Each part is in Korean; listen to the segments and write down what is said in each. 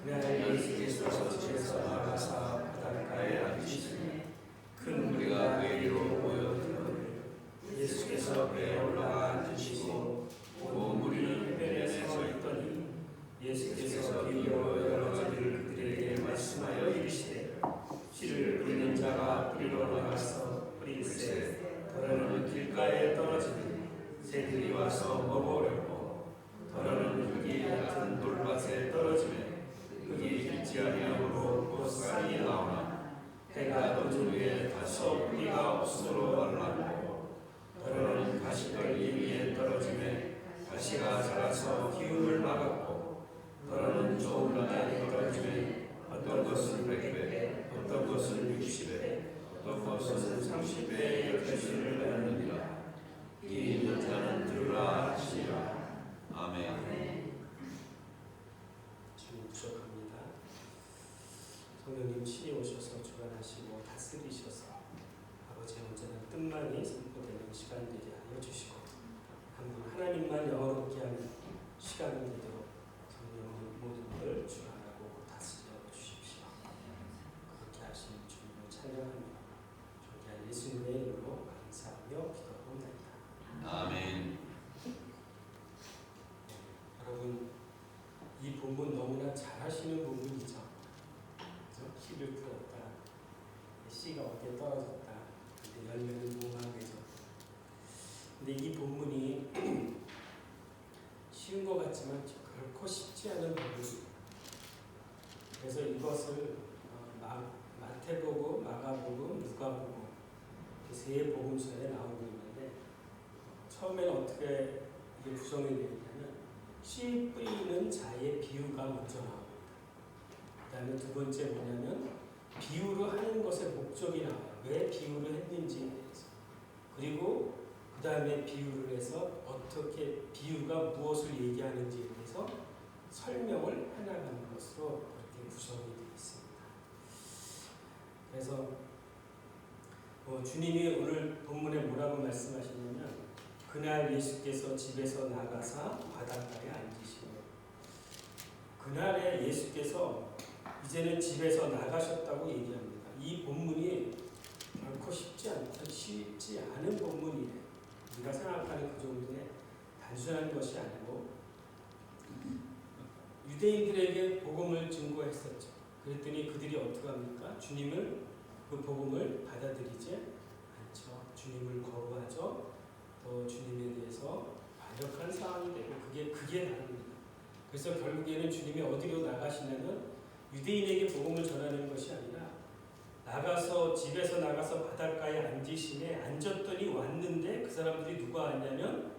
그날 예수께서 집에서 나가사 바닷가에 앉으시니 큰 무리가 그에게로 모여들어 예수께서 배에 올라가 앉으시고 온 무리는 해변에 서 있더니 예수께서 비유로 여러 가지를 그들에게 말씀하여 이르시되 씨를 뿌리는 자가 뿌리러 나가서 뿌릴새 더러는 길가에 떨어지니 새들이 와서 먹어오려고 더러는 흙이 얕은 돌밭에 떨어지매 흙이 깊지 아니하므로 곧 싹이 나오나 해가 돋은 후에 다소 뿌리가 없으므로 말라고 더러는 가시떨기 위에 떨어지매 가시가 자라서 기운을 막았고 더러는 좋은 땅에 떨어지매 어떤 것은 100배 어떤 것은 60배 어떤 것은 30배의 열매를 맺느니라. 이 있는 자는 들으라 하시니라. 아멘. 주님 부족합니다. 성령님 친히 오셔서 주관하시고 다스리셔서 아버지의 온전한 뜻만이 선포되는 시간들이 하여 주시고 한 분 하나님만 영원롭게 하는 시간이 되도록 성령님 모든 것을 주관하고 다스려 주십시오. 그렇게 하신 주님을 찬양하며 존귀한 예수님의 이름으로 감사하며 기도합니다. 아멘. 여러분, 이 본문 너무나 잘하시는 본문이죠. 씨를 풀었다. 씨가 어디에 떨어졌다. 근데 열매는 무궁하게죠. 근데 이 본문이 쉬운 것 같지만 결코 쉽지 않은 본문입니다. 그래서 이것을 마태복음, 마가복음, 누가복음 세 복음서에 나오고 있는데 처음에는 어떻게 이게 구성이 되냐면 씨 뿌리는 자의 비유가 먼저 나옵니다. 그 다음에 두 번째 뭐냐면 비유로 하는 것의 목적이 나와요. 왜 비유를 했는지에 대해서. 그리고 그 다음에 비유를 해서 어떻게 비유가 무엇을 얘기하는지에 대해서 설명을 해나가는 것으로 그렇게 구성이 되어 있습니다. 그래서 주님이 오늘 본문에 뭐라고 말씀하시냐면 그날 예수께서 집에서 나가사 바닷가에 앉으시고 그날에 예수께서 이제는 집에서 나가셨다고 얘기합니다. 이 본문이 결코 쉽지 않은 본문이에요. 우리가 생각하는 그 정도의 단순한 것이 아니고 유대인들에게 복음을 증거했었죠. 그랬더니 그들이 어떻게 합니까? 주님을 그 복음을 받아들이지 않죠. 주님을 거부하죠. 또 주님에 대해서 반역한 상황이 되고 그게 다릅니다. 그래서 결국에는 주님이 어디로 나가시냐면 유대인에게 복음을 전하는 것이 아니라 집에서 나가서 바닷가에 앉으시네 앉았더니 왔는데 그 사람들이 누가 왔냐면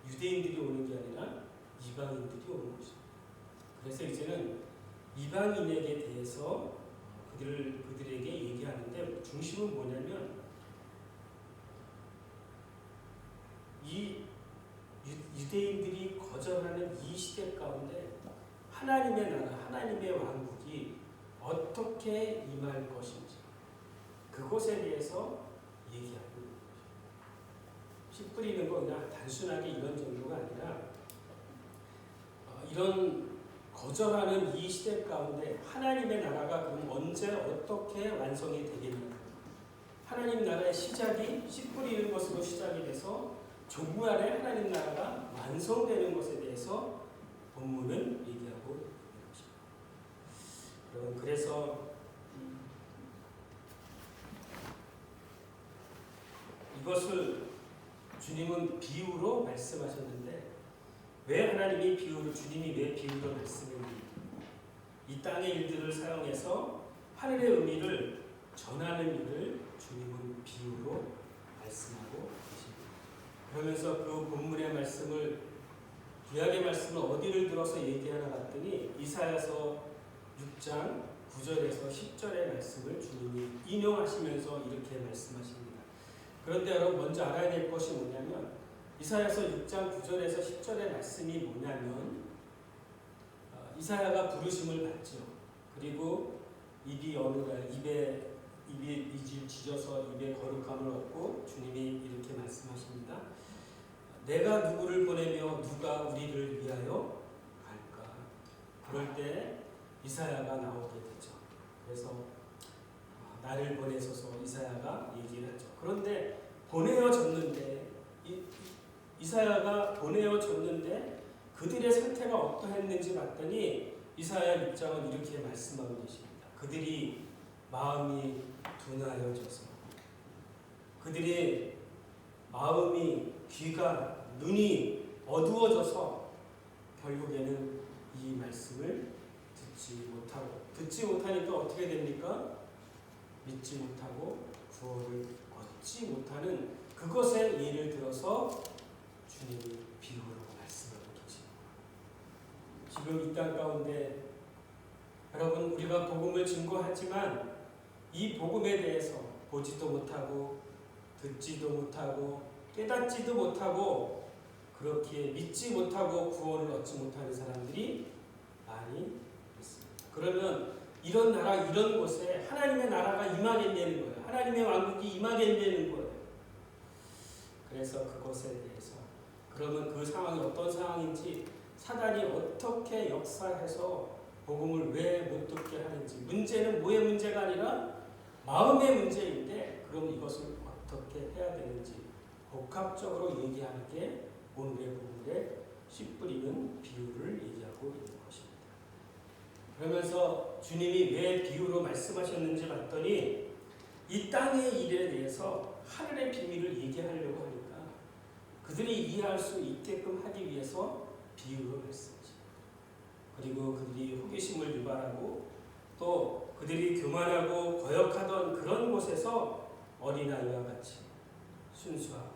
유대인들이 오는 게 아니라 이방인들이 오는 것입니다. 그래서 이제는 이방인에게 대해서 그들에게 얘기하는데 중심은 뭐냐면 이 유대인들이 거절하는 이 시대 가운데 하나님의 나라, 하나님의 왕국이 어떻게 임할 것인지 그것에 대해서 얘기하고 있는 것입니다. 씨 뿌리는 거 그냥 단순하게 이런 정도가 아니라 이런 거절하는 이 시대 가운데 하나님의 나라가 그럼 언제 어떻게 완성이 되겠는가? 하나님 나라의 시작이 씨 뿌리는 것으로 시작이 돼서 조국안에 하나님 나라가 완성되는 것에 대해서 본문은 얘기하고 있는 것입니다. 여러분, 그래서 이것을 주님은 비유로 말씀하셨는데 왜 하나님이 주님이 왜 비유로 말씀했는지 이 땅의 일들을 사용해서 하늘의 의미를 전하는 일을 주님은 비유로 말씀하고 계십니다. 그러면서 그 본문의 말씀을 구약의 말씀을 어디를 들어서 얘기하나 봤더니 이사야서 6장 9절에서 10절의 말씀을 주님이 인용하시면서 이렇게 말씀하십니다. 그런데 여러분 먼저 알아야 될 것이 뭐냐면 이사야서 6장 9절에서 10절의 말씀이 뭐냐면 이사야가 부르심을 받죠. 그리고 입이 짖어서 입에 거룩함을 얻고 주님이 이렇게 말씀하십니다. 내가 누구를 보내며 누가 우리를 위하여 갈까? 그럴 때 이사야가 나오게 되죠. 그래서 나를 보내소서 이사야가 얘기를 하죠. 그런데 보내어졌는데 이사야가 보내어졌는데 그들의 상태가 어떠했는지 봤더니 이사야 6장은 이렇게 말씀하고 계십니다. 그들이 마음이 둔하여져서 그들의 마음이 귀가 눈이 어두워져서 결국에는 이 말씀을 듣지 못하니까 어떻게 됩니까? 믿지 못하고 구원을 얻지 못하는 그것의 예를 들어서 주님이 비유로 말씀하고 계십니다. 지금 이 땅 가운데 여러분 우리가 복음을 증거하지만 이 복음에 대해서 보지도 못하고 듣지도 못하고 깨닫지도 못하고 그렇게 믿지 못하고 구원을 얻지 못하는 사람들이 많이 있습니다. 그러면 이런 나라 이런 곳에 하나님의 나라가 임하겠냐는 거예요. 하나님의 왕국이 임하겠냐는 거예요. 그래서 그것에 대해서 그러면 그 상황이 어떤 상황인지 사단이 어떻게 역사해서 복음을 왜 못 듣게 하는지 문제는 뭐의 문제가 아니라 마음의 문제인데 그럼 이것을 어떻게 해야 되는지 복합적으로 얘기하는 게 오늘의 복음의 씨 뿌리는 비유를 얘기하고 있는 것입니다. 그러면서 주님이 왜 비유로 말씀하셨는지 봤더니 이 땅의 일에 대해서 하늘의 비밀을 얘기하려고 하니까 그들이 이해할 수 있게끔 하기 위해서 비유로 말씀하십니다. 그리고 그들이 호기심을 유발하고 또 그들이 교만하고 거역하던 그런 곳에서 어린아이와 같이 순수하고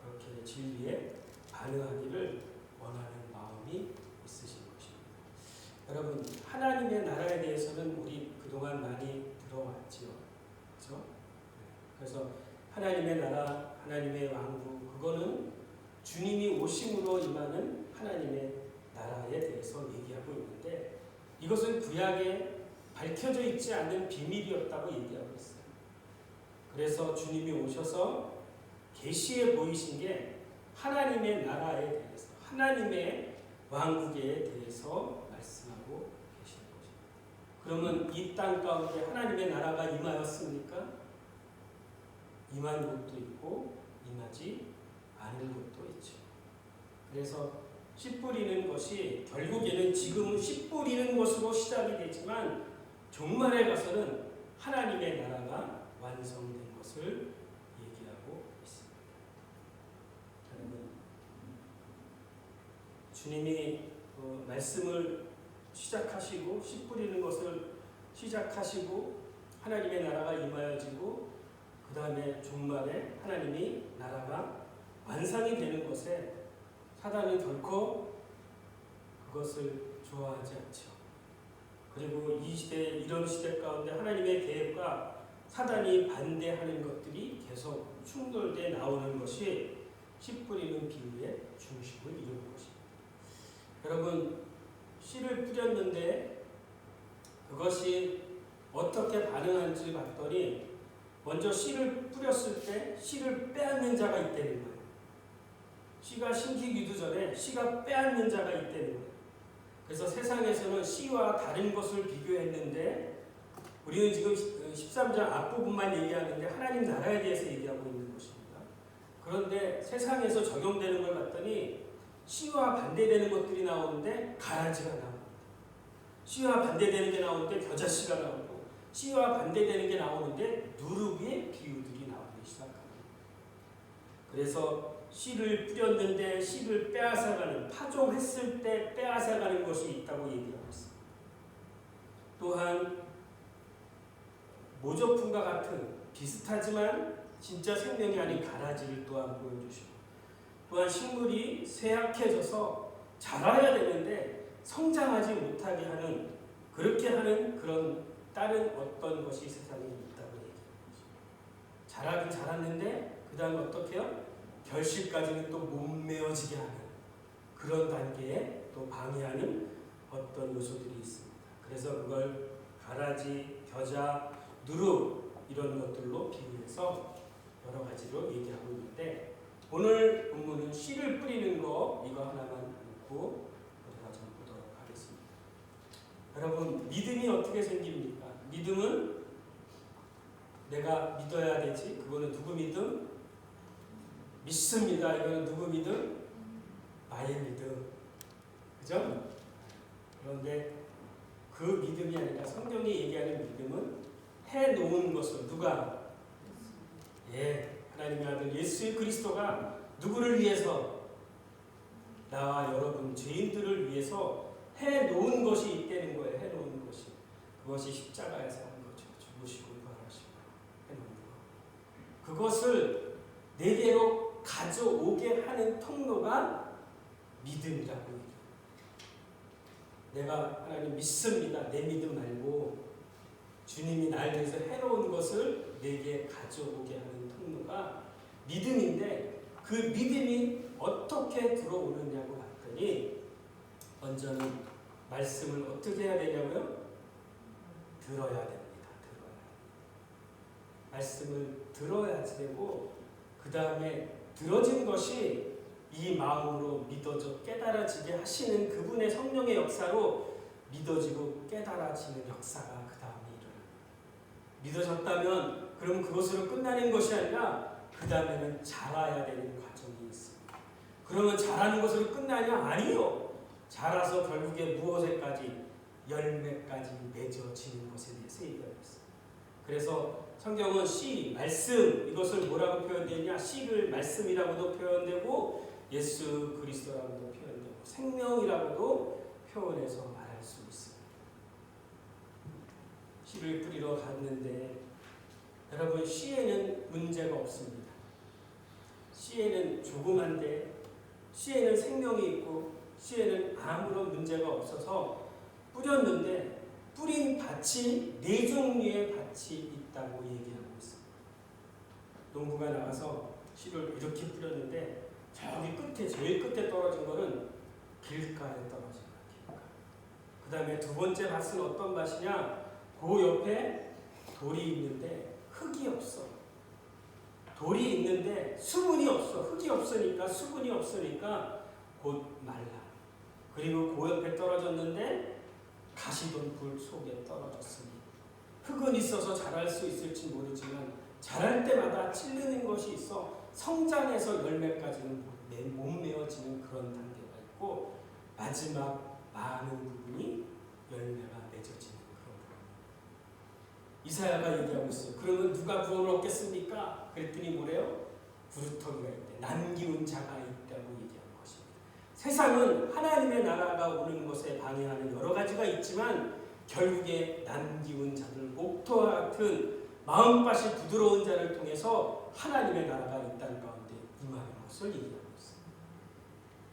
그렇게 진리에 반응하기를 원하는 마음이 있으신 것입니다. 여러분 하나님의 나라에 대해서는 우리 그동안 많이 들어왔지요. 그렇죠? 그래서 하나님의 나라, 하나님의 왕국 그거는 주님이 오심으로 임하는 하나님의 나라에 대해서 얘기하고 있는데 이것은 구약에 밝혀져 있지 않는 비밀이었다고 얘기하고 있어요. 그래서 주님이 오셔서 계시에 보이신 게 하나님의 나라에 대해서 하나님의 왕국에 대해서 말씀하고 계시는 것입니다. 그러면 이 땅 가운데 하나님의 나라가 임하였습니까? 임한 곳도 있고 임하지 않은 곳도 있죠. 그래서 씨 뿌리는 것이 결국에는 지금은 씨 뿌리는 것으로 시작이 되지만 종말에 가서는 하나님의 나라가 완성된 것을 얘기하고 있습니다. 여러분, 주님이 말씀을 시작하시고 씨 뿌리는 것을 시작하시고 하나님의 나라가 임하여지고 그 다음에 종말에 하나님이 나라가 완성이 되는 것에 사단은 결코 그것을 좋아하지 않죠. 그리고 이 시대, 이런 시대 가운데 하나님의 계획과 사단이 반대하는 것들이 계속 충돌돼 나오는 것이 씨 뿌리는 비유의 중심을 이루는 것입니다. 여러분, 씨를 뿌렸는데 그것이 어떻게 반응하는지 봤더니 먼저 씨를 뿌렸을 때 씨를 빼앗는 자가 있다는 거예요. 씨가 심기기도 전에 씨가 빼앗는 자가 있다는 거예요. 그래서 세상에서는 씨와 다른 것을 비교했는데 우리는 지금 13장 앞부분만 얘기하는데 하나님 나라에 대해서 얘기하고 있는 것입니다. 그런데 세상에서 적용되는 걸 봤더니 씨와 반대되는 것들이 나오는데 가라지가 나옵니다. 씨와 반대되는 게 나오는데 겨자씨가 나오고 씨와 반대되는 게 나오는데 누룩의 비유들이 나오기 시작합니다. 그래서 씨를 뿌렸는데 씨를 빼앗아가는 파종했을 때 빼앗아가는 것이 있다고 얘기하고 있습니다. 또한 모조품과 같은 비슷하지만 진짜 생명이 아닌 가라지를 또한 보여주시고 또한 식물이 쇠약해져서 자라야 되는데 성장하지 못하게 하는 그렇게 하는 그런 다른 어떤 것이 세상에 있다고 얘기합니다. 자라긴 자랐는데 그 다음에 어떻게 해요? 결실까지는 또 못 메어지게 하는 그런 단계에 또 방해하는 어떤 요소들이 있습니다. 그래서 그걸 가라지, 겨자, 누룩 이런 것들로 비유해서 여러 가지로 얘기하고 있는데 오늘 본문은 씨를 뿌리는 거 이거 하나만 놓고 우리가 좀 보도록 하겠습니다. 여러분, 믿음이 어떻게 생깁니까? 믿음은 내가 믿어야 되지. 그거는 누구 믿음? 믿습니다. 이거는 누구 믿음? 나의 믿음. 그죠? 그런데 그 믿음이 아니라 성경이 얘기하는 믿음은 해놓은 것을 누가? 하나님의 아들 예수 그리스도가 누구를 위해서? 나와 여러분 죄인들을 위해서 해놓은 것이 있다는 거예요. 해놓은 것이. 그것이 십자가에서 한 거죠. 죽으시고 부활하시고 해놓은 거. 그것을 내게로 가져오게 하는 통로가 믿음이라고 얘기해요. 내가 하나님 믿습니다. 내 믿음 말고 주님이 날 위해서 해놓은 것을 내게 가져오게 하는 통로가 믿음인데, 그 믿음이 어떻게 들어오느냐고 봤더니 먼저는 말씀을 어떻게 해야 되냐고요? 들어야 됩니다. 말씀을 들어야지 되고, 그 다음에 들어진 것이 이 마음으로 믿어져 깨달아지게 하시는 그분의 성령의 역사로 믿어지고 깨달아지는 역사가 그 다음에 일어납니다. 믿어졌다면 그럼 그것으로 끝나는 것이 아니라 그 다음에는 자라야 되는 과정이 있습니다. 그러면 자라는 것으로 끝나냐? 아니요. 자라서 결국에 무엇에까지? 열매까지 맺어지는 것에 대해서 얘기하고 있습니다. 그래서 성경은 씨, 말씀, 이것을 뭐라고 표현되냐? 씨를 말씀이라고도 표현되고 예수 그리스도라고도 표현되고 생명이라고도 표현해서 말할 수 있습니다. 씨를 뿌리러 갔는데 여러분, 씨에는 문제가 없습니다. 씨에는 조그만데 씨에는 생명이 있고 씨에는 아무런 문제가 없어서 뿌렸는데 뿌린 밭이 4종류의 밭이 있다고 얘기하고 있습니다. 농부가 나가서 씨를 이렇게 뿌렸는데 저기 끝에, 제일 끝에 떨어진 거는 길가에 떨어진 거예요. 그 다음에 두 번째 밭은 어떤 밭이냐? 그 옆에 돌이 있는데 흙이 없어. 돌이 있는데 수분이 없어. 흙이 없으니까, 수분이 없으니까 곧 말라. 그리고 그 옆에 떨어졌는데 가시던 불 속에 떨어졌으니 흙은 있어서 자랄 수 있을지 모르지만 자랄 때마다 찔리는 것이 있어 성장해서 열매까지는 못 메어지는 그런 단계가 있고, 마지막 많은 부분이 열매가 맺어지는 그런 부분. 이사야가 얘기하고 있어요. 그러면 누가 구원을 얻겠습니까? 그랬더니 뭐래요? 구루터기가 있대. 남기운 자가 있다고 얘기하는 것입니다. 세상은 하나님의 나라가 오는 것에 방해하는 여러 가지가 있지만 결국에 남기운 자들, 목토와 같은 마음밭이 부드러운 자를 통해서 하나님의 나라가 이 땅 가운데 임하는 것을 얘기하고 있습니다.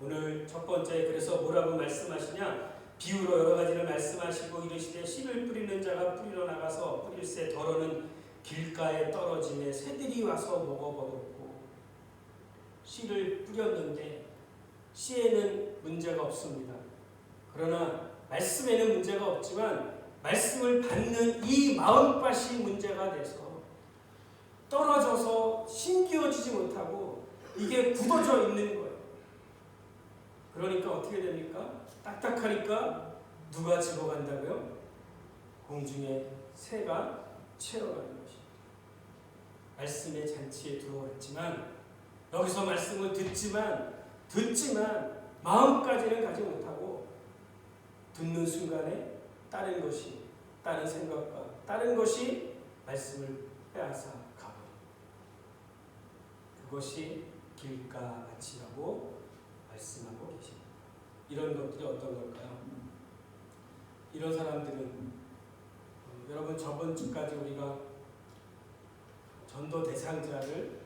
오늘 첫 번째, 그래서 뭐라고 말씀하시냐? 비유로 여러 가지를 말씀하시고 이르시되 씨를 뿌리는 자가 뿌리러 나가서 뿌릴새 더러는 길가에 떨어지매 새들이 와서 먹어버렸고, 씨를 뿌렸는데 씨에는 문제가 없습니다. 그러나 말씀에는 문제가 없지만 말씀을 받는 이 마음밭이 문제가 돼서 떨어져서 심기어지지 못하고 이게 굳어져 있는 거예요. 그러니까 어떻게 됩니까? 딱딱하니까 누가 집어간다고요? 공중에 새가 채워가는 것입니다. 말씀의 잔치에 들어왔지만 여기서 말씀을 듣지만 마음까지는 가지 못하고 듣는 순간에 다른 것이, 다른 생각과 다른 것이 말씀을 빼앗아 가버립니다. 그것이 길가밭이라고 말씀하고 계십니다. 이런 것들이 어떤 걸까요? 이런 사람들은 여러분, 저번 주까지 우리가 전도 대상자를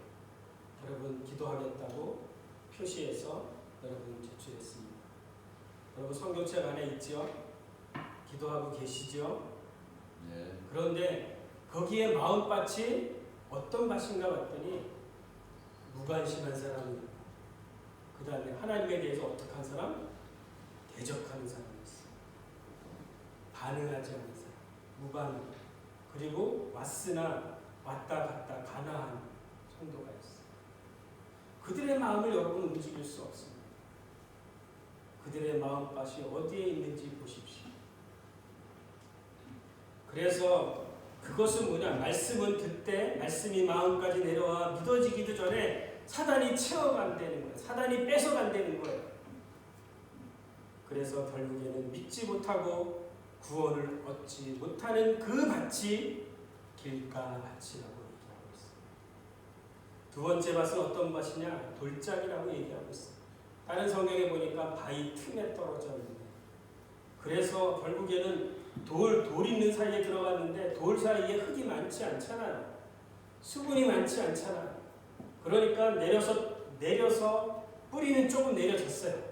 여러분 기도하겠다고 표시해서 여러분 제출했습니다. 여러분 성경책 안에 있죠? 기도하고 계시죠? 네. 그런데 거기에 마음밭이 어떤 밭인가 봤더니 무관심한 사람이고, 그 다음에 하나님에 대해서 어떻게 한 사람? 대적하는 사람이 있어요. 반응하지 않는 사람, 무반응. 그리고 왔으나 왔다 갔다 가나한 성도가 있어요. 그들의 마음을 여러분 움직일 수 없습니다. 그들의 마음밭이 어디에 있는지 보십시오. 그래서 그것은 뭐냐? 말씀은 듣되 말씀이 마음까지 내려와 믿어지기도 전에 사단이 채워간다는 거예요. 사단이 뺏어간다는 거예요. 그래서 결국에는 믿지 못하고 구원을 얻지 못하는 그 밭이 길가밭이라고 얘기하고 있어요. 두 번째 밭은 어떤 밭이냐? 돌짝이라고 얘기하고 있어요. 다른 성경에 보니까 바위 틈에 떨어져 있는. 그래서 결국에는 돌 있는 사이에 들어갔는데 돌 사이에 흙이 많지 않잖아요. 수분이 많지 않잖아요. 그러니까 내려서 뿌리는 조금 내려졌어요.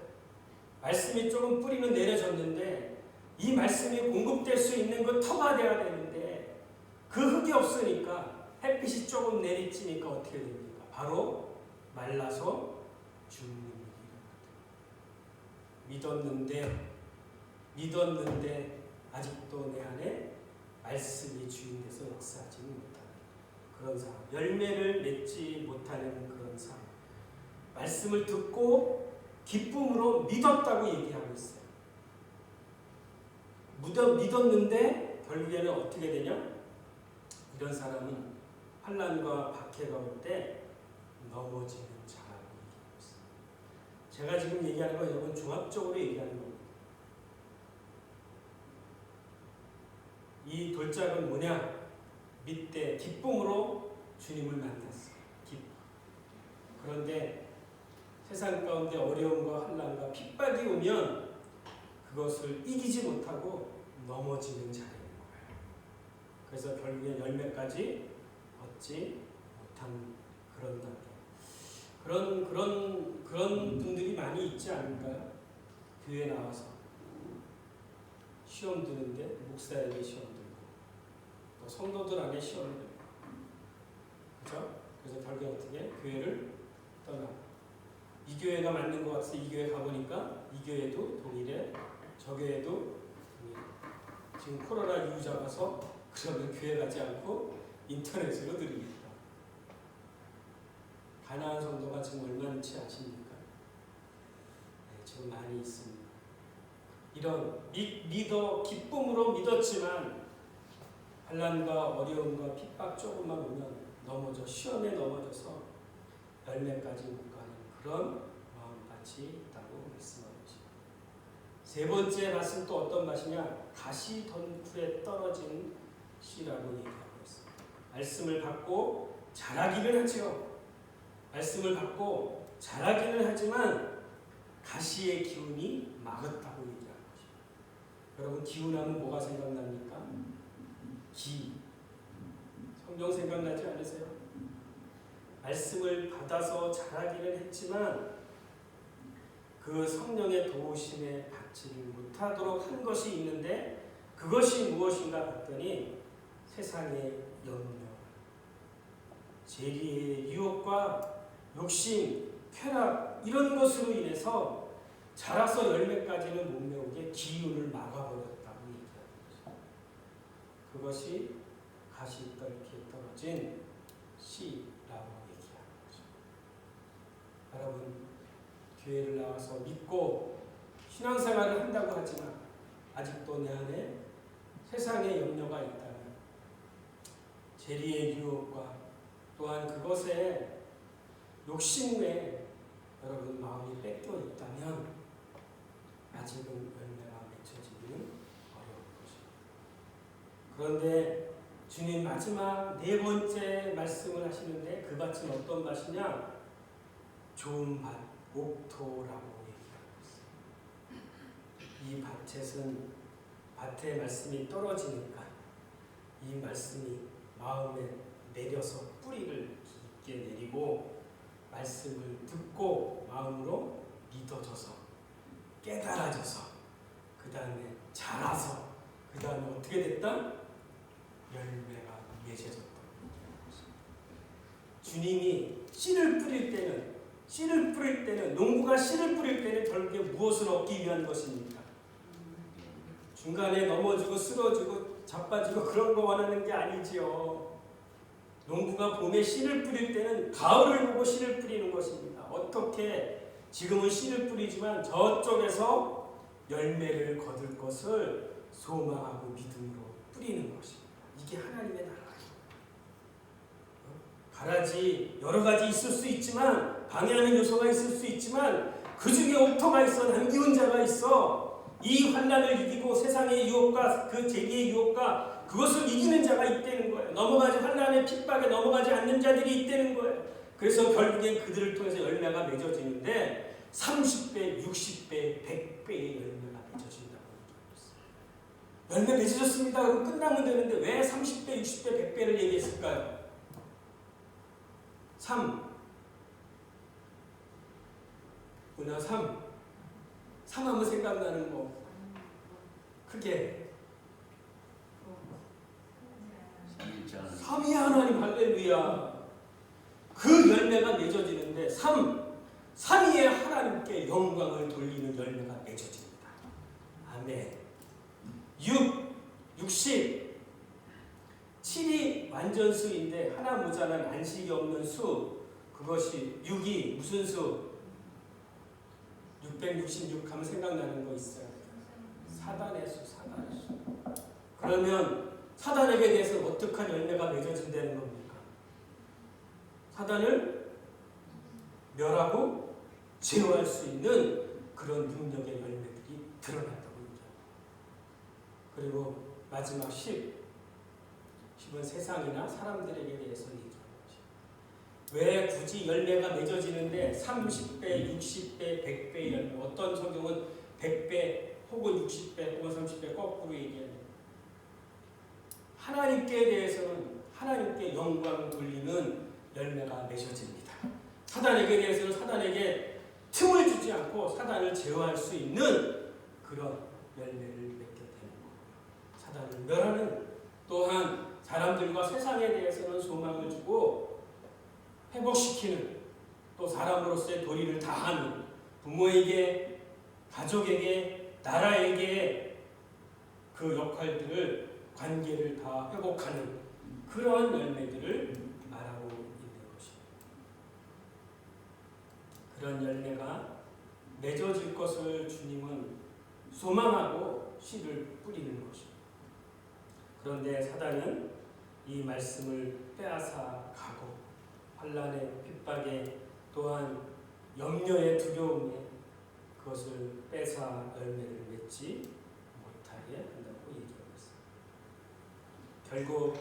말씀이 조금 뿌리는 내려졌는데 이 말씀이 공급될 수 있는 그 터가 돼야 되는데 그 흙이 없으니까 햇빛이 조금 내리쬐니까 어떻게 됩니까? 바로 말라서 죽는 일이거든요. 믿었는데 아직도 내 안에 말씀이 주인돼서 역사하지는 못하는 그런 사람, 열매를 맺지 못하는 그런 사람, 말씀을 듣고 기쁨으로 믿었다고 얘기하고 있어요. 믿었는데 결국에는 어떻게 되냐? 이런 사람은 환난과 박해가 올 때 넘어지는 자라고 얘기하고 있어요. 제가 지금 얘기하는 건 여러분 종합적으로 얘기하는 겁니다. 이 돌짝은 뭐냐? 믿되 기쁨으로 주님을 만났어요. 기쁨. 그런데 세상 가운데 어려움과 환난과 핍박이 오면 그것을 이기지 못하고 넘어지는 자리인 거예요. 그래서 결국엔 열매까지 얻지 못한 그런 단계. 그런 분들이 많이 있지 않을까요? 교회 나와서 시험 드는데 목사에게 시험 들고 또 성도들에게 시험 들고, 그렇죠? 그래서 결국 어떻게 교회를 떠나. 이 교회가 맞는 것 같아서 이 교회 가보니까 이 교회도 동일해, 저 교회도 동일해. 지금 코로나 이유 잡아서 그러면 교회 가지 않고 인터넷으로 드리겠다. 가난한 성도가 지금 얼마인지 아십니까? 네, 지금 많이 있습니다. 이런 기쁨으로 믿었지만 환난과 어려움과 핍박 조금만 오면 넘어져, 시험에 넘어져서 열매까지 못 가는 그런 마음밭이 있다고 말씀하고 있습니다. 세 번째 밭은 또 어떤 밭이냐? 가시 덩굴에 떨어진 씨라고 얘기하고 있습니다. 말씀을 받고 자라기는 하죠. 말씀을 받고 자라기는 하지만 가시의 기운이 막았다고 얘기하는 것입니다. 여러분, 기운하면 뭐가 생각납니까? 성경 생각나지 않으세요? 말씀을 받아서 자라기는 했지만 그 성령의 도우심에 받지를 못하도록 한 것이 있는데 그것이 무엇인가 봤더니 세상의 염려, 재리의 유혹과 욕심, 쾌락 이런 것으로 인해서 자라서 열매까지는 못 메우게 기운을 막아버렸다고 얘기하는 거죠. 그것이 가시떨기에 떨어진 씨라고 얘기하는 거죠. 여러분, 교회를 나와서 믿고 신앙생활을 한다고 하지만 아직도 내 안에 세상의 염려가 있다면, 재리의 유혹과 또한 그것에 욕심에 여러분 마음이 뺏겨 있다면 아직은 열매가 맺혀지기는 어려운 것입니다. 그런데 주님 마지막 네 번째 말씀을 하시는데 그 밭은 어떤 밭이냐? 좋은 밭, 옥토라고 얘기하고 있어요. 이 밭은 밭에 말씀이 떨어지니까 이 말씀이 마음에 내려서 뿌리를 깊게 내리고 말씀을 듣고 마음으로 믿어져서 깨달아져서 그 다음에 자라서 그 다음에 어떻게 됐다? 열매가 맺어졌다. 주님이 씨를 뿌릴 때는 농부가 씨를 뿌릴 때는 결국에 무엇을 얻기 위한 것입니까? 중간에 넘어지고 쓰러지고 자빠지고 그런 거 원하는 게 아니지요. 농부가 봄에 씨를 뿌릴 때는 가을을 보고 씨를 뿌리는 것입니다. 어떻게 지금은 씨를 뿌리지만 저쪽에서 열매를 거둘 것을 소망하고 믿음으로 뿌리는 것입니다. 이게 하나님의 나라예요. 가라지 여러 가지 있을 수 있지만 방해하는 요소가 있을 수 있지만 그 중에 옥토가 있어 남기운 자가 있어 이 환난을 이기고 세상의 유혹과 그 재기의 유혹과 그것을 이기는 자가 있다는 거예요. 넘어가지 환난의 핍박에 넘어가지 않는 자들이 있다는 거예요. 그래서 결국엔 그들을 통해서 열매가 맺어지는데 30배, 60배, 100배의 열매가 맺어진다고 얘기했어요. 열매 맺어졌습니다. 그럼 끝나면 되는데 왜 30배, 60배, 100배를 얘기했을까요? 3 하면 생각나는 거 크게 3이 하나님 할렐루야. 그 열매가 맺어지는데 3위에 하나님께 영광을 돌리는 열매가 맺어집니다. 아멘. 60 7이 완전수인데 하나 모자란 안식이 없는 수 그것이 6이 무슨 수? 666 하면 생각나는 거 있어요. 사단의 수. 그러면 사단에게 대해서 어떻게 열매가 맺어진다는 겁니까? 사단을 멸하고 제어할 수 있는 그런 능력의 열매들이 드러난다고 얘기합니다. 그리고 마지막 10은 세상이나 사람들에게 대해서 얘기하는 것입니다. 왜 굳이 열매가 맺어지는데 30배, 60배, 100배의 열매 어떤 성경은 100배 혹은 60배 혹은 30배 거꾸로 얘기해요. 하나님께 대해서는 하나님께 영광을 돌리는 열매가 맺어집니다. 사단에게 대해서는 사단에게 틈을 주지 않고 사단을 제어할 수 있는 그런 열매를 맺게 되는 거예요. 사단을 멸하는 또한 사람들과 세상에 대해서는 소망을 주고 회복시키는 또 사람으로서의 도리를 다하는 부모에게 가족에게 나라에게 그 역할들을 관계를 다 회복하는 그러한 열매들을 말하고 있는 것입니다. 그런 열매가 맺어질 것을 주님은 소망하고 씨를 뿌리는 것입니다. 그런데 사단은 이 말씀을 빼앗아 가고 환난의 핍박에 또한 염려의 두려움에 그것을 뺏어 열매를 맺지 못하게 한다고 얘기하고 있습니다. 결국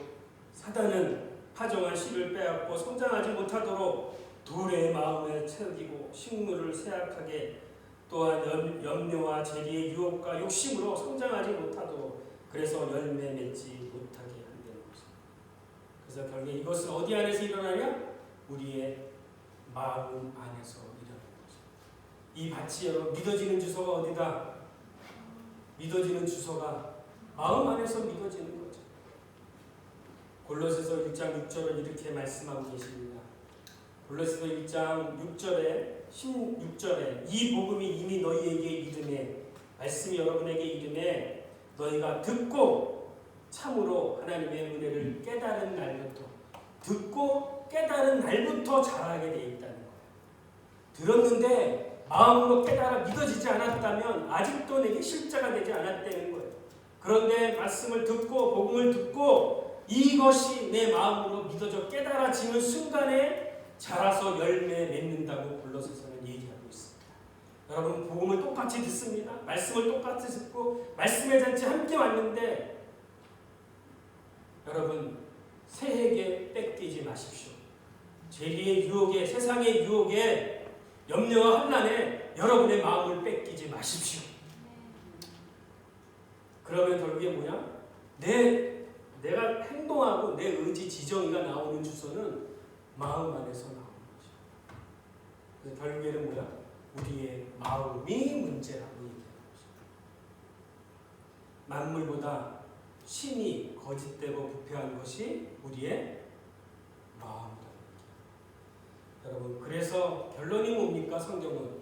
사단은 파종한 씨를 빼앗고 성장하지 못하도록 돌의 마음에 채우고 식물을 쇠약하게 또한 염려와 재리의 유혹과 욕심으로 성장하지 못하도록 그래서 열매 맺지 못하게 한다는 것입니다. 그래서 결국 이것은 어디 안에서 일어나냐? 우리의 마음 안에서 일어나는 것입니다. 이 밭이 여러분 믿어지는 주소가 어디다? 믿어지는 주소가 마음 안에서 믿어지는 거죠. 골로새서 1장 6절을 이렇게 말씀하고 계십니다. 골로새서 1장 6절에 16절에 이 복음이 이미 너희에게 이르매 말씀이 여러분에게 이르매 너희가 듣고 참으로 하나님의 은혜를 깨달은 날부터 듣고 깨달은 날부터 자라게 되어 있다는 거예요. 들었는데 마음으로 깨달아 믿어지지 않았다면 아직도 내게 실자가 되지 않았다는 거예요. 그런데 말씀을 듣고 복음을 듣고 이것이 내 마음으로 믿어져 깨달아지는 순간에 자라서 열매 맺는다고 골로새서는 얘기하고 있습니다. 여러분 복음을 똑같이 듣습니다. 말씀을 똑같이 듣고 말씀의 잔치 함께 왔는데 여러분 새에게 뺏기지 마십시오. 재리의 유혹에 세상의 유혹에 염려와 환난에 여러분의 마음을 뺏기지 마십시오. 그러면 결국에 뭐냐? 내가 행동하고 내 의지 지정이가 나오는 주소는 마음 안에서 나오는 거죠. 그래서 결국에는 뭐야? 우리의 마음이 문제라고 얘기하는 것입니다. 만물보다 신이 거짓되고 부패한 것이 우리의 마음이라고 얘기합니다. 여러분 그래서 결론이 뭡니까? 성경은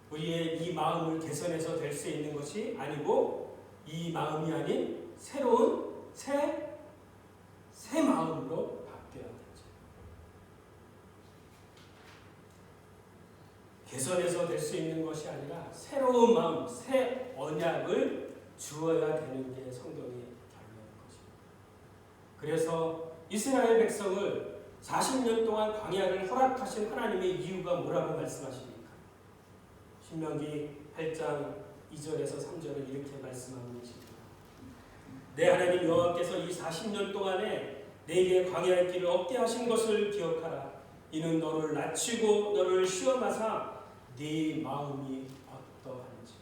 우리의 이 마음을 개선해서 될 수 있는 것이 아니고 이 마음이 아닌 새로운 새 마음으로 바뀌어야 되죠. 개선해서 될 수 있는 것이 아니라 새로운 마음, 새 언약을 주어야 되는 게 성경의 결론인 것입니다. 그래서 이스라엘 백성을 40년 동안 광야를 허락하신 하나님의 이유가 뭐라고 말씀하십니까? 신명기 8장 2절에서 3절을 이렇게 말씀하고 계십니다. 내 하나님 여호와께서 이 40년 동안에 내게 광야의 길을 얻게 하신 것을 기억하라. 이는 너를 낮추고 너를 시험하사 네 마음이 어떠한지.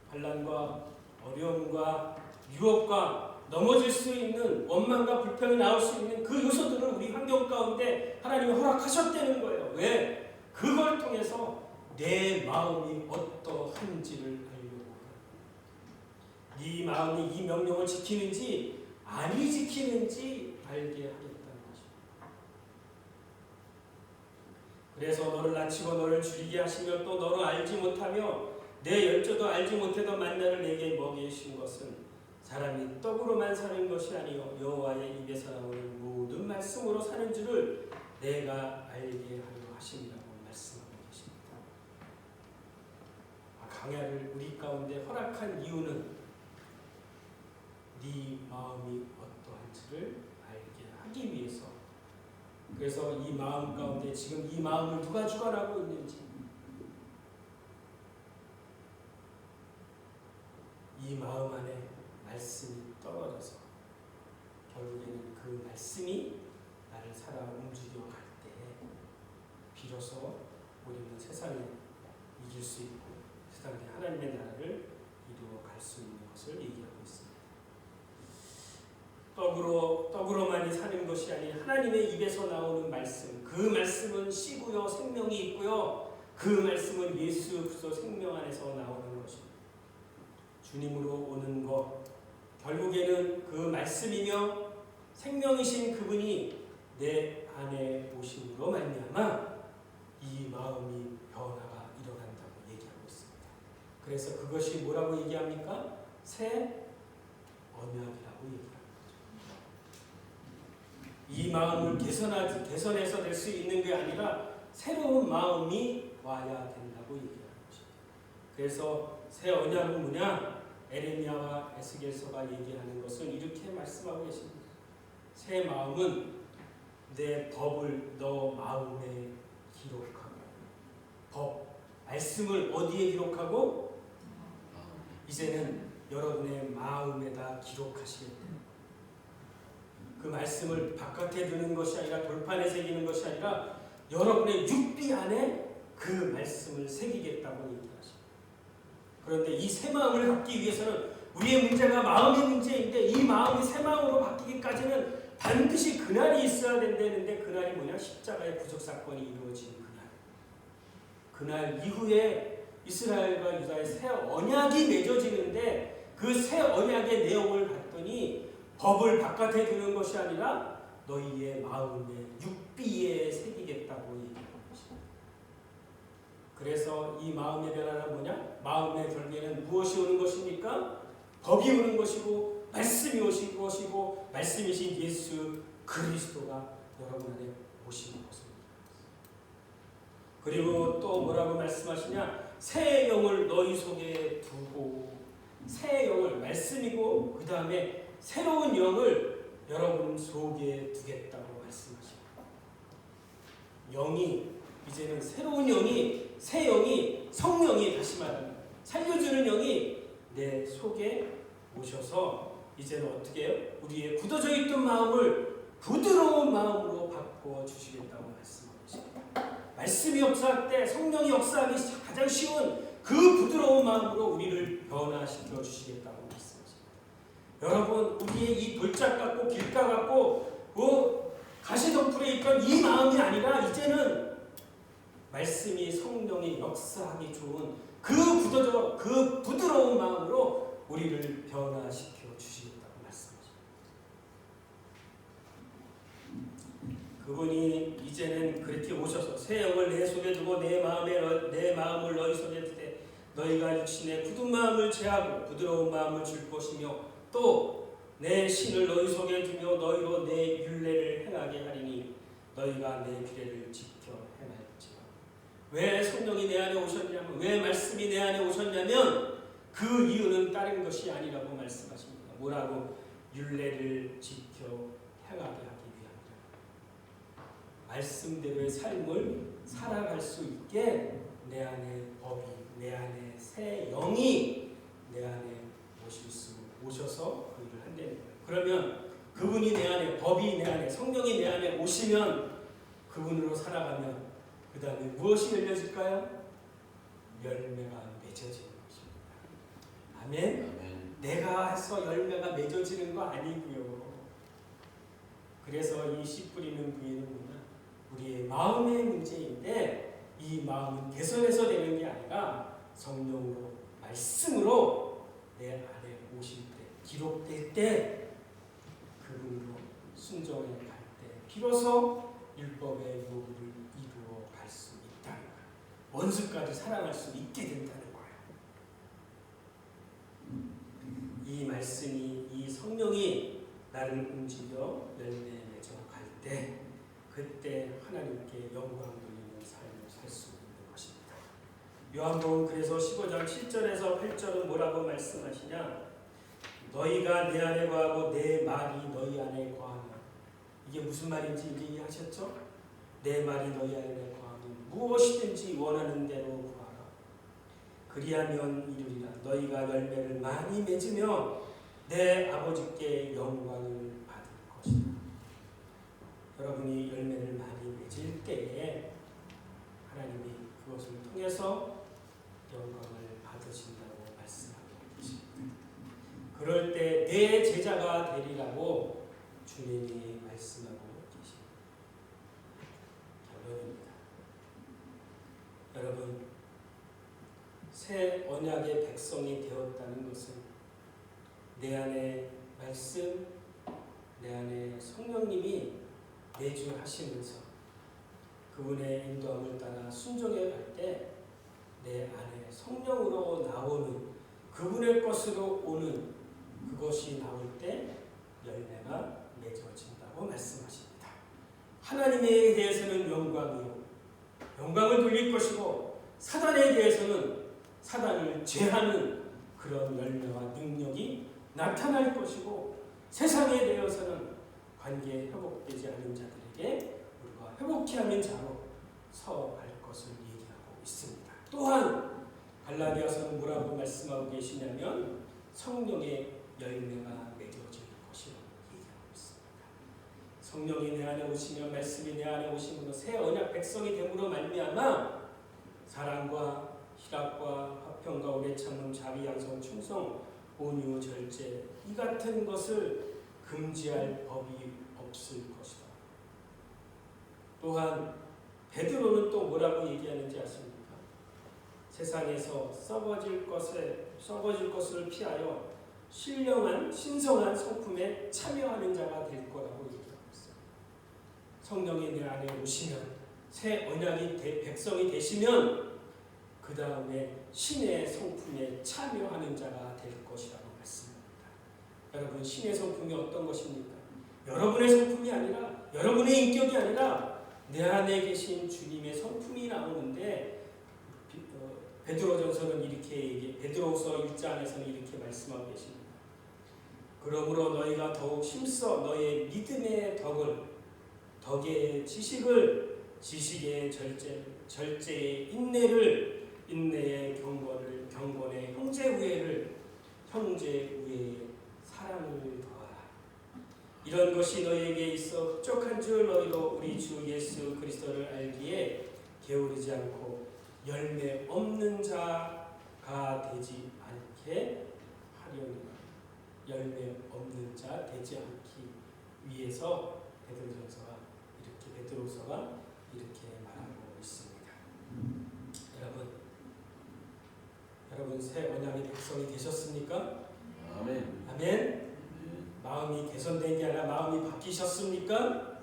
환난과 어려움과 유혹과 넘어질 수 있는 원망과 불평이 나올 수 있는 그 요소들을 우리 환경 가운데 하나님이 허락하셨다는 거예요. 왜? 그걸 통해서 내 마음이 어떠한지를 알려고 합니다. 네 마음이 이 명령을 지키는지 아니 지키는지 알게 하겠다는 것입니다. 그래서 너를 낮추고 너를 줄이게 하시며 또 너를 알지 못하며 내 열조도 알지 못하던 만나를 내게 먹이신 것은 사람이 떡으로만 사는 것이 아니요 여호와의 입에서 나오는 모든 말씀으로 사는 줄을 내가 알게 하려 하심이라고 말씀하고 계십니다. 광야를 우리 가운데 허락한 이유는 네 마음이 어떠한지를 알게 하기 위해서. 그래서 이 마음 가운데 지금 이 마음을 누가 주관하고 있는지, 이 마음 안에 말씀이 떨어져서 결국에는 그 말씀이 나를 살아 움직여 갈 때에 비로소 우리는 세상에 이길 수 있고 세상에 하나님의 나라를 이루어 갈 수 있는 것을 얘기하고 있습니다. 떡으로만이 사는 것이 아닌 하나님의 입에서 나오는 말씀, 그 말씀은 씨고요 생명이 있고요, 그 말씀은 예수 그리스도 생명 안에서 나오는 것입니다. 주님으로 오는 것, 결국에는 그 말씀이며 생명이신 그분이 내 안에 오심으로 말미암아 이 마음이 변화가 일어난다고 얘기하고 있습니다. 그래서 그것이 뭐라고 얘기합니까? 새 언약이라고 얘기합니다. 이 마음을 개선해서 될 수 있는 게 아니라 새로운 마음이 와야 된다고 얘기하는 것입니다. 그래서 새 언약은 뭐냐? 에레미야와 에스겔서가 얘기하는 것은 이렇게 말씀하고 계십니다. 새 마음은 내 법을 너 마음에 기록하고, 법, 말씀을 어디에 기록하고? 이제는 여러분의 마음에다 기록하시겠다. 그 말씀을 바깥에 두는 것이 아니라 돌판에 새기는 것이 아니라 여러분의 육비 안에 그 말씀을 새기겠다고 얘기하십니다. 그런데 이 새 마음을 갖기 위해서는 우리의 문제가 마음의 문제인데 이 마음이 새 마음으로 바뀌기까지는 반드시 그날이 있어야 된다는데 그날이 뭐냐? 십자가의 구속사건이 이루어진 그날 이후에 이스라엘과 유다의 새 언약이 맺어지는데 그 새 언약의 내용을 봤더니 법을 바깥에 두는 것이 아니라 너희의 마음에 육비에 새기겠다고 얘기하는 것입니다. 그래서 이 마음의 변화는 뭐냐? 마음의 결국에는 무엇이 오는 것입니까? 법이 오는 것이고 말씀이 오신 것이고 말씀이신 예수 그리스도가 여러분 안에 오시는 것입니다. 그리고 또 뭐라고 말씀하시냐? 새 영을 너희 속에 두고, 새 영을 말씀이고 그 다음에 새로운 영을 여러분 속에 두겠다고 말씀하십니다. 영이 이제는 새로운 영이, 새 영이, 성령이, 다시 말하면 살려주는 영이 내 속에 오셔서 이제는 어떻게 해요? 우리의 굳어져 있던 마음을 부드러운 마음으로 바꿔 주시겠다고 말씀하고 계십니다. 말씀이 역사할 때 성령이 역사하기 가장 쉬운 그 부드러운 마음으로 우리를 변화시켜 주시겠다고 말씀하십니다. 여러분, 우리의 이 돌짝 같고 길가 같고 가시덤불에 있던 이 마음이 아니라 이제는 말씀이 성령이 역사하기 좋은 그 부드러운 마음으로 우리를 변화시켜 주시겠다고 말씀하십니다. 그분이 이제는 그렇게 오셔서 새 영을 내 속에 두고 내 마음을 너희 속에 두되 너희가 육신의 굳은 마음을 제하고 부드러운 마음을 줄 것이며 또 내 신을 너희 속에 두며 너희로 내 율례를 행하게 하리니 너희가 내 규례를 지켜 행할지라. 왜 성령이 내 안에 오셨냐면, 왜 말씀이 내 안에 오셨냐면 그 이유는 다른 것이 아니라고 말씀하십니다. 뭐라고? 율례를 지켜 행하게 하기 위함이라. 말씀대로의 삶을 살아갈 수 있게 내 안에 법이, 내 안에 새 영이 내 안에 오셔서 그 일을 한다는 거예요. 그러면 그분이 내 안에, 법이 내 안에, 성령이 내 안에 오시면 그분으로 살아가면 그 다음에 무엇이 열려질까요? 열매가 맺어지는 것입니다. 아멘? 아멘. 내가 해서 열매가 맺어지는 거 아니고요. 그래서 이 씨 뿌리는 부인은 뭐냐? 우리의 마음의 문제인데 이 마음은 개선해서 되는 게 아니라 성령으로, 말씀으로 내 안에 오실 때, 기록될 때 그분으로 순종해 갈 때 비로소 율법의 요구를 이루어 갈 수 있다는 거예요. 원수까지 사랑할 수 있게 된다는 거예요. 이 말씀이, 이 성령이 나를 움직여 열매 맺어 갈 때 그때 하나님께 영광 돌리는 삶을 살 수 있는 것입니다. 요한복음 그래서 15장 7절에서 8절은 뭐라고 말씀하시냐? 너희가 내 안에 거하고 내 말이 너희 안에 거하면, 이게 무슨 말인지 이제 이해하셨죠? 내 말이 너희 안에 거하면 무엇이든지 원하는 대로 구하라. 그리하면 이루리라. 너희가 열매를 많이 맺으며 내 아버지께 영광을 받을 것이다. 여러분이 열매를 많이 맺을 때에 하나님이 그것을 통해서 영광을 받으신다고 말씀하고 계십니다. 그럴 때 내 제자가 되리라고 주님이 말씀하고 계십니다. 결론입니다. 여러분, 새 언약의 백성이 되었다는 것은 내 안에 말씀, 내 안에 성령님이 내주하시면서 그분의 인도함을 따라 순종해 갈 때 내 안에 성령으로 나오는, 그분의 것으로 오는 그것이 나올 때 열매가 맺어진다고 말씀하십니다. 하나님에 대해서는 영광을 돌릴 것이고, 사단에 대해서는 사단을 제하는 그런 열매와 능력이 나타날 것이고, 세상에 대해서는 관계 회복되지 않은 자들에게 우리가 회복케 하는 자로 서갈 것을 얘기하고 있습니다. 또한 갈라디아서는 뭐라고 말씀하고 계시냐면 성령의 열매가 맺어질 것이라고 얘기하고 있습니다. 성령이 내 안에 오시면, 말씀이 내 안에 오심으로 새 언약 백성이 됨으로 말미암아 사랑과 희락과 화평과 오래 참음, 자비, 양선, 충성, 온유, 절제, 이 같은 것을 금지할 법이 없을 것이다. 또한 베드로는 또 뭐라고 얘기하는지 아십니까? 세상에서 썩어질 것을 피하여 신령한 신성한 성품에 참여하는 자가 될 거라고 얘기하고 있어요. 성령이 내 안에 오시면, 새 언약이 백성이 되시면 그 다음에 신의 성품에 참여하는 자가 될 것이라고 말씀합니다. 여러분, 신의 성품이 어떤 것입니까? 여러분의 성품이 아니라, 여러분의 인격이 아니라 내 안에 계신 주님의 성품이 나오는데, 베드로전서는 이렇게 베드로서 1장에서는 이렇게 말씀하고 계십니다. 그러므로 너희가 더욱 힘써 너의 믿음의 덕의 지식을, 지식의 절제의 인내를, 인내의 경건의 형제 우애의 사랑을 더하라. 이런 것이 너희에게 있어 흡족한 줄 너희도 우리 주 예수 그리스도를 알기에 게으르지 않고 열매 없는 자가 되지 않게 하려니와. 열매 없는 자 되지 않기 위해서 베드로서가 이렇게 말하고 있습니다. 여러분 새 언약의 백성이 되셨습니까? 아멘. 아멘. 마음이 개선된 게 아니라 마음이 바뀌셨습니까?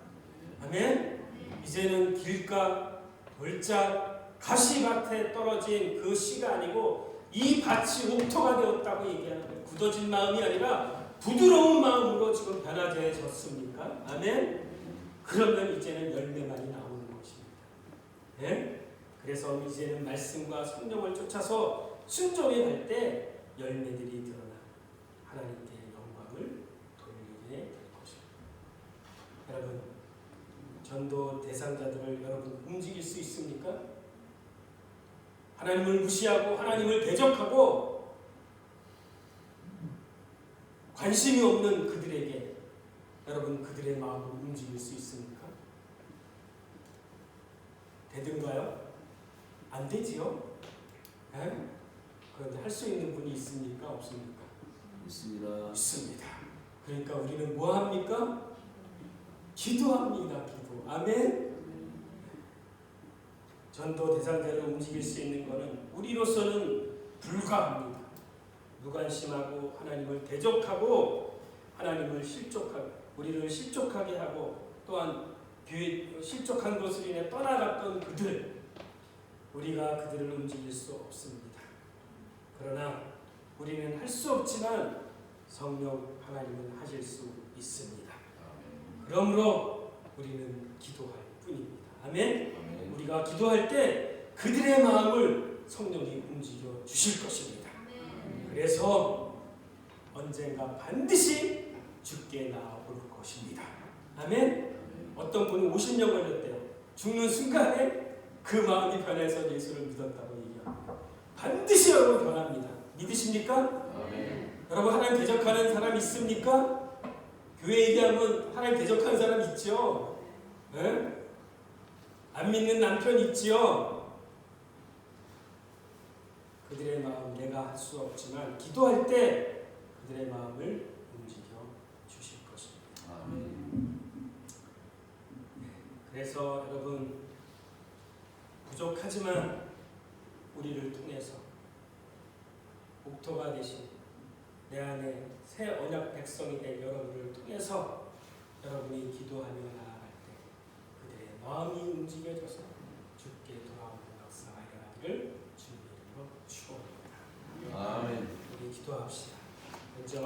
아멘. 이제는 길가, 돌짝, 가시밭에 떨어진 그 씨가 아니고 이 밭이 옥토가 되었다고 얘기하는 거예요. 굳어진 마음이 아니라 부드러운 마음으로 지금 변화되어졌습니까? 아멘. 그러면 이제는 열매만이 나오는 것입니다. 네? 그래서 이제는 말씀과 성령을 쫓아서 순종해 갈 때 열매들이 드러나 하나님께 영광을 돌리게 될 것입니다. 여러분, 전도 대상자들을 여러분 움직일 수 있습니까? 하나님을 무시하고 하나님을 대적하고 관심이 없는 그들에게 여러분 그들의 마음을 움직일 수 있습니까? 되든가요? 안 되지요? 에? 그런데 할 수 있는 분이 있습니까? 없습니까? 있습니다. 있습니다. 그러니까 우리는 뭐 합니까? 기도합니다. 기도. 아멘. 전도 대상자를 움직일 수 있는 것은 우리로서는 불가합니다. 무관심하고 하나님을 대적하고 하나님을 우리를 실족하게 하고 또한 실족한 것으로 인해 떠나갔던 우리가 그들을 움직일 수 없습니다. 그러나 우리는 할 수 없지만 성령 하나님은 하실 수 있습니다. 그러므로 우리는 기도할 뿐입니다. 아멘. 우리가 기도할 때 그들의 마음을 성령이 움직여 주실 것입니다. 그래서 언젠가 반드시 주께 나올 것입니다. 아멘. 어떤 분은 50년 걸렸대요. 죽는 순간에 그 마음이 변해서 예수를 믿었다고 얘기합니다. 반드시 여러분 변합니다. 믿으십니까? 여러분 하나님 대적하는 사람 있습니까? 교회 얘기하면 하나님 대적하는 사람 있죠? 네? 안 믿는 남편 있지요? 그들의 마음 내가 할 수 없지만 기도할 때 그들의 마음을 움직여 주실 것입니다. 그래서 여러분 부족하지만 우리를 통해서 목토가 되신 내 안에 새 언약 백성이 된 여러분을 통해서 여러분이 기도하며 나아갈 때 그들의 마음이 움직여져서 주께 돌아오는 역사가 일어나기를 주님의 이름으로 축원합니다. 아멘. 우리 기도합시다. 먼저